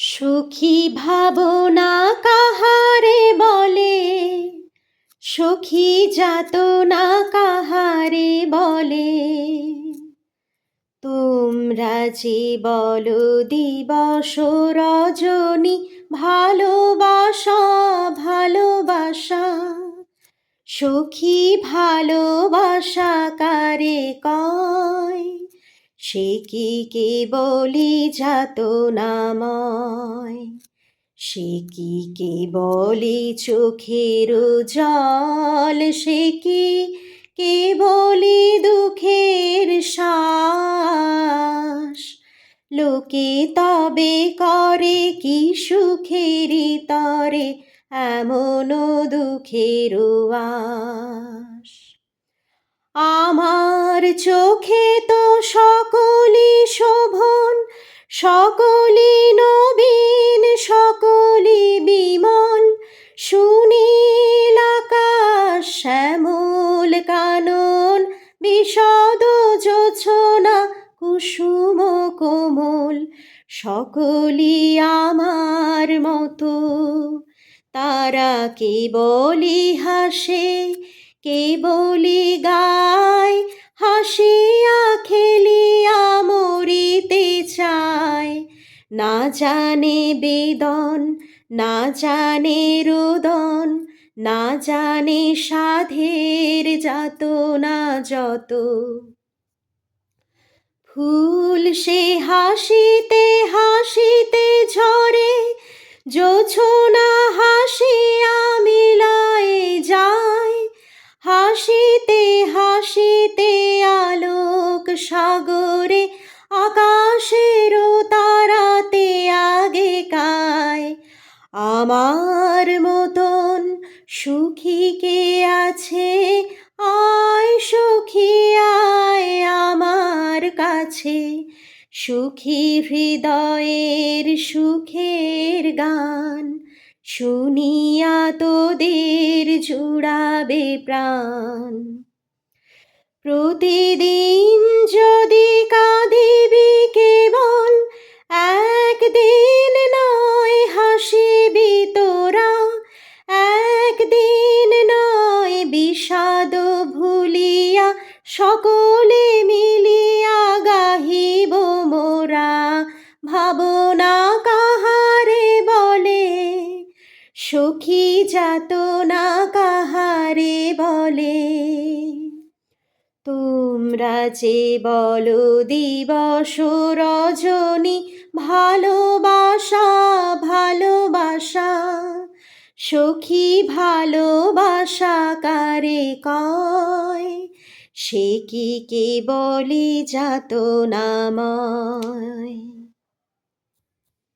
সখী ভাবনা কাহারে বলে, সখী যাতনা কাহারে বলে। তোমরা যে বলো দিবস রজনী, ভালোবাসা ভালোবাসা। সখী ভালোবাসা কারে কয়, সে কি কেবলি যাতনাময়। সে কি কেবলি চোখের জল, সে কি কেবলি দুঃখের শ্বাস। লোকে তবে করে কি সুখেরই তরে, এমন দুঃখের আশ। আমার চোখে তো সকলই শোভন, সকলই নবীন, সকলই বিমল। সুনীল আকাশ, শ্যামল কানন, বিশদ জোছনা, কুসুম কোমল। সকলই আমার মতো, তারা কেবলি হাসে, কেবলি গায়। হাসিয়া খেলিয়া মরিতে চায়, না জানে বেদন, না জানে রোদন, না জানে সাধের যাতনা যত। ফুল সে হাসিতে হাসিতে ঝরে, জোছনা হাসিয়া মিলায় যায়। হাসিতে হাসিতে আলোক সাগরে, আকাশের তারাতে আগে কায়। আমার মতন সুখী কে আছে, আয় সখী আয় আমার কাছে। সুখী হৃদয়ের সুখের গান, শুনিয়া তোদের জুড়াবে প্রাণ। প্রতিদিন যদি কাঁদিবি কেবল, একদিন নয় হাসিবি তোরা। একদিন নয় বিষাদ ভুলিয়া, সকলে মিলিয়া গাহিব মোরা। ভাবনা কাহারে বলে, সখী যাতনা কাহারে বলে। তোমরা যে বলো দিবস রজনী, ভালোবাসা ভালোবাসা। সখী ভালোবাসা কারে কয়, সে কি কেবলি যাতনাময়।